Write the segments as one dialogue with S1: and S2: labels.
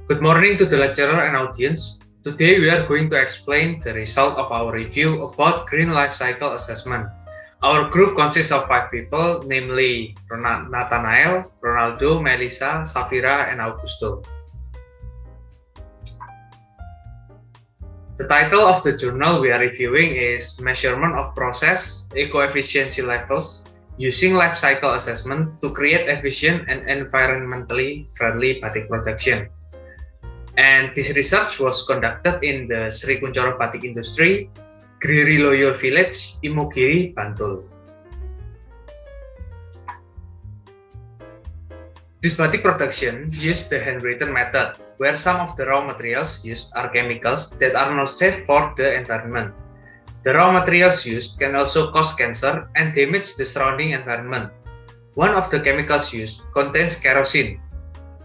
S1: Good morning to the lecturer and audience. Today we are going to explain the result of our review about Green Life Cycle Assessment. Our group consists of 5 people, namely Nathanael, Ronaldo, Melissa, Safira, and Augusto. The title of the journal we are reviewing is Measurement of Process Eco-Efficiency Levels Using Life Cycle Assessment to Create Efficient and Environmentally Friendly Batik Production. And this research was conducted in the Sri Kunchoro Batik Industry, Giri Loyo Village, Imogiri, Bantul. This batik production used the handwritten method, where some of the raw materials used are chemicals that are not safe for the environment. The raw materials used can also cause cancer and damage the surrounding environment. One of the chemicals used contains kerosene,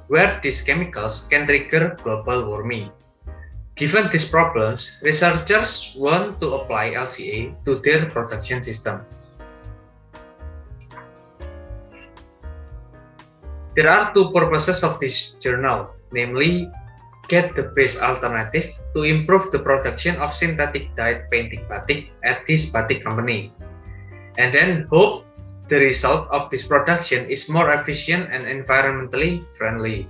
S1: where these chemicals can trigger global warming. Given these problems, researchers want to apply LCA to their production system. There are two purposes of this journal, namely, get the best alternative to improve the production of synthetic dyed painting batik at this batik company, and then hope the result of this production is more efficient and environmentally friendly.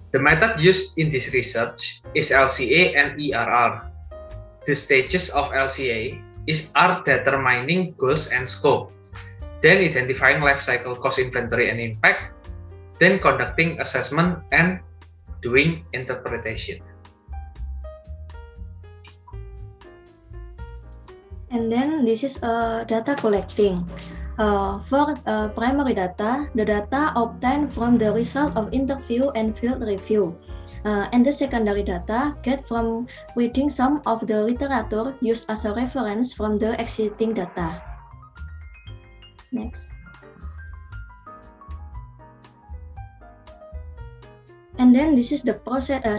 S1: The method used in this research is LCA and ERR. The stages of LCA are determining goals and scope, then identifying life cycle cost inventory and impact, then conducting assessment and doing interpretation.
S2: And then this is data collecting. For primary data, the data obtained from the result of interview and field review. And the secondary data get from reading some of the literature used as a reference from the existing data. Next. And then this is the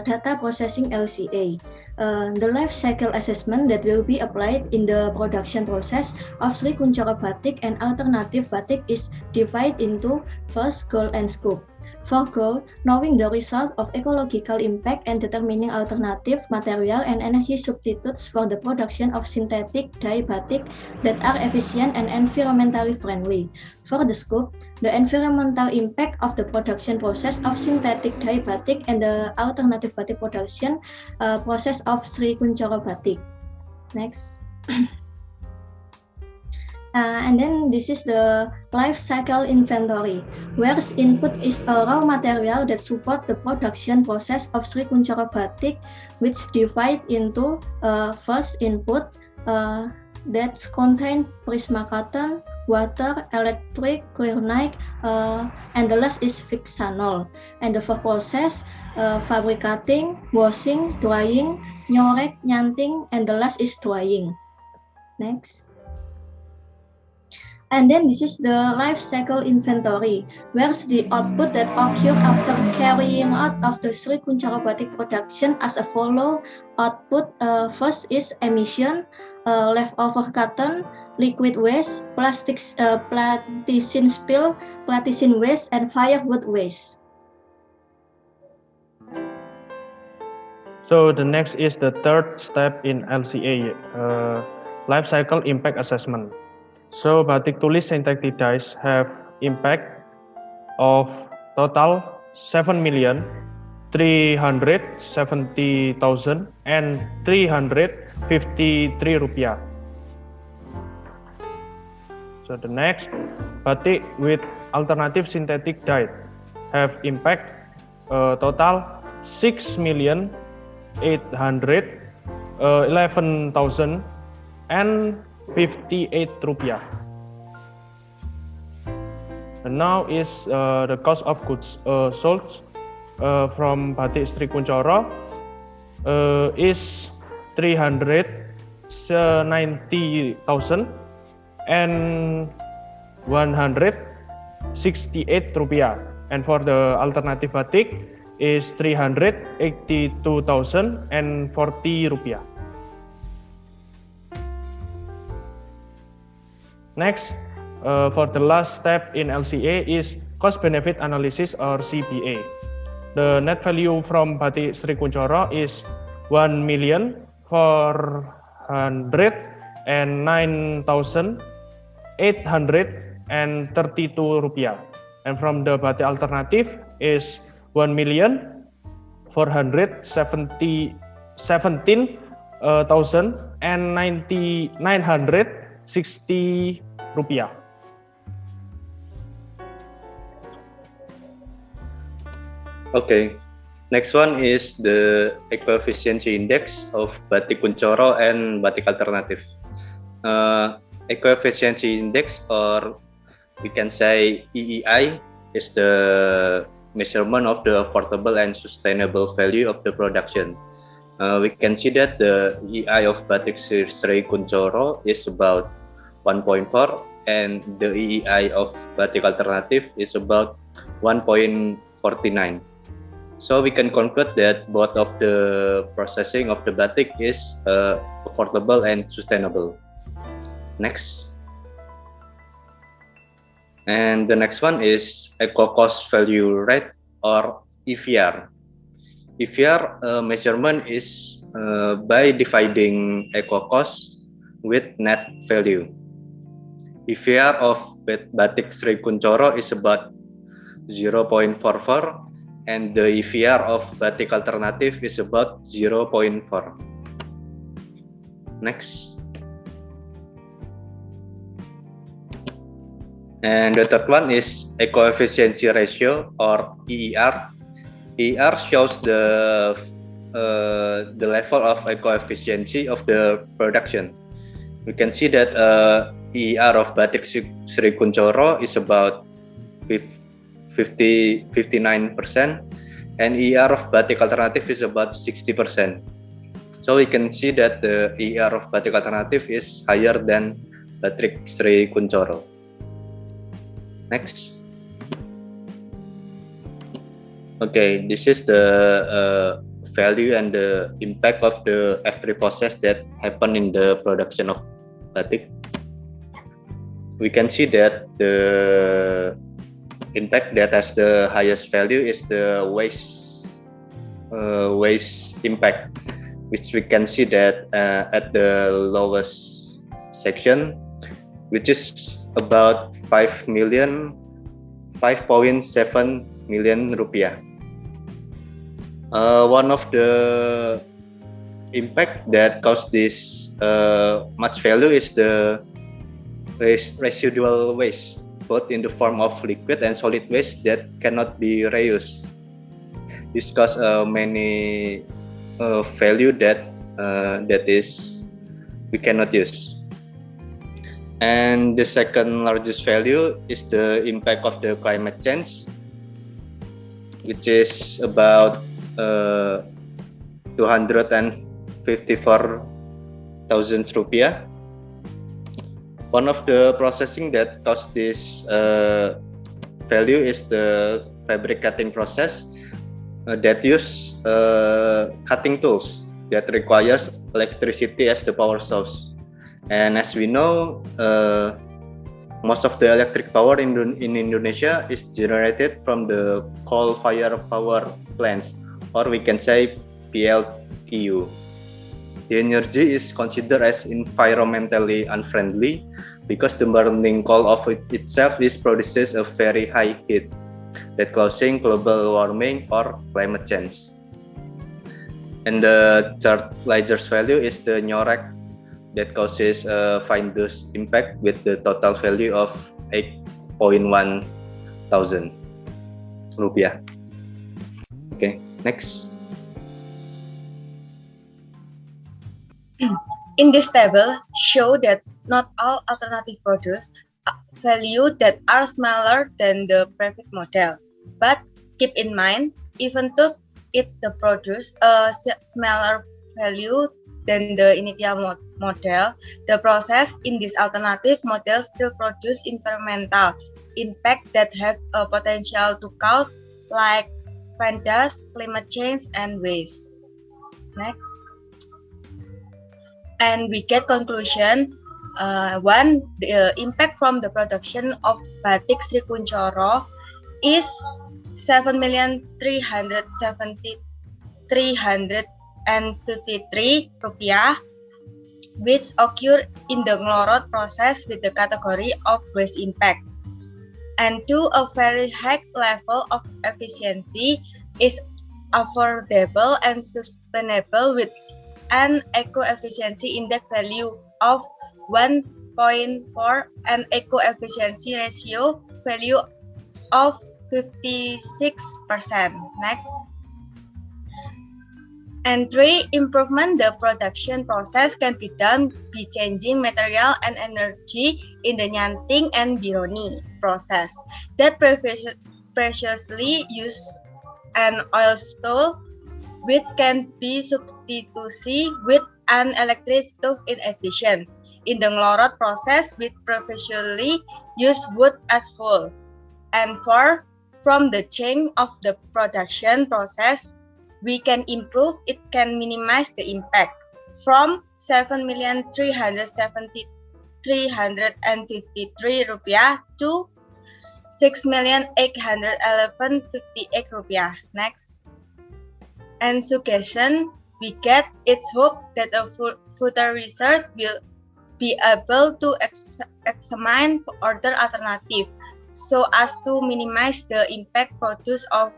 S2: data processing LCA. The life cycle assessment that will be applied in the production process of Sri Kunchoro Batik and alternative batik is divided into first goal and scope. For goal, knowing the result of ecological impact and determining alternative material and energy substitutes for the production of synthetic dye batik that are efficient and environmentally friendly. For the scope, the environmental impact of the production process of synthetic dye batik and the alternative batik production process of Sri Kunchoro Batik. Next. And then this is the life cycle inventory, where input is a raw material that support the production process of Sri Kunchoro Batik, which divide into first input that contain prisma cotton, water, electric, chlorinic, and the last is fixanol. And the for process, fabricating, washing, drying, nyorek, nyanting, and the last is drying. Next. And then this is the life cycle inventory, where the output that occur after carrying out of the Sri Kunchoro Batik production as a follow output. First is emission, leftover cotton, liquid waste, plastics, plasticine spill, plasticine waste, and firewood waste.
S3: So the next is the third step in LCA, life cycle impact assessment. So batik tulis synthetic dyes have impact of total 7,370,353 rupiah. So the next, batik with alternative synthetic dye have impact total 6,811,058 rupiah. And now is the cost of goods sold from batik Sri Kunchoro is 390,000 and 168 rupiah, and for the alternative batik is 382,040 rupiah. Next, for the last step in LCA is cost benefit analysis or CBA. The net value from Batik Sri Kunchoro is 1,409,832 rupiah. And from the Batik alternative is 1,417,960 rupiah.
S4: Okay, next one is the eco-efficiency index of Batik Kunchoro and Batik Alternative. Eco-efficiency index, or we can say EEI, is the measurement of the affordable and sustainable value of the production. We can see that the EEI of Batik Sri Kunchoro is about 1.4, and the EEI of Batik Alternative is about 1.49. So we can conclude that both of the processing of the batik is affordable and sustainable. Next. And the next one is eco cost value rate, or EVR. EVR measurement is by dividing eco cost with net value. EVR of Batik Sri Kunchoro is about 0.44, and the EVR of Batik Alternative is about 0.4. Next. And the third one is eco-efficiency ratio, or EER. EER shows the level of eco-efficiency of the production. We can see that EER of Batik Sri Kunchoro is about 59%, and EER of Batik Alternative is about 60%. So we can see that the EER of Batik Alternative is higher than Batik Sri Kunchoro. Next. Okay, this is the value and the impact of the every process that happen in the production of batik. We can see that the impact that has the highest value is the waste impact, which we can see that at the lowest section, which is about 5.7 million rupiah. One of the impact that caused this much value is the residual waste, both in the form of liquid and solid waste that cannot be reused. This causes many value that is we cannot use. And the second largest value is the impact of the climate change, which is about 254,000 rupiah. One of the processing that caused this value is the fabric cutting process that use cutting tools that requires electricity as the power source. And as we know, most of the electric power in Indonesia is generated from the coal-fired power plants, or we can say PLTU. The energy is considered as environmentally unfriendly because the burning coal of it itself produces a very high heat that causing global warming or climate change. And the third largest value is the nyorek that causes a fine dust impact with the total value of 8.1 thousand rupiah. Okay, next.
S5: In this table, show that not all alternative produce value that are smaller than the previous model. But keep in mind, even though the produce a smaller value than the initial model, the process in this alternative model still produce environmental impact that have a potential to cause like fine dust, climate change, and waste. Next. And we get conclusion. One, the impact from the production of Batik Sri Kunchoro is 7,353,353 rupiah, which occur in the Nglorot process with the category of waste impact. And to a very high level of efficiency is affordable and sustainable with an eco-efficiency index value of 1.4 and eco-efficiency ratio value of 56%. Next. And 3, improvement the production process can be done by changing material and energy in the Nyanting and Bironi process that previously used an oil stove, which can be substituted with an electric stove in addition. In the Nglorot process, which previously used wood as fuel. And 4, from the change of the production process, we can improve, it can minimize the impact from 7,353,353 rupiah to 6,811,58 rupiah. Next. And suggestion we get, it's hope that a further research will be able to examine other alternatives so as to minimize the impact produced of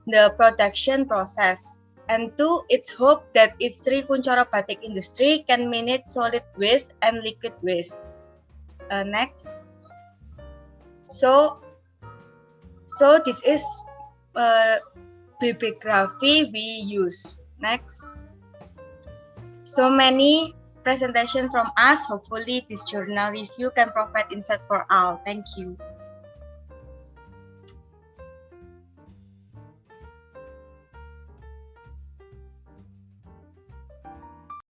S5: the production process. And 2, it's hope that its Sri Kunchoro Batik industry can manage solid waste and liquid waste. Next. So this is bibliography we use. Next. So many presentation from us. Hopefully this journal review can provide insight for all. Thank you.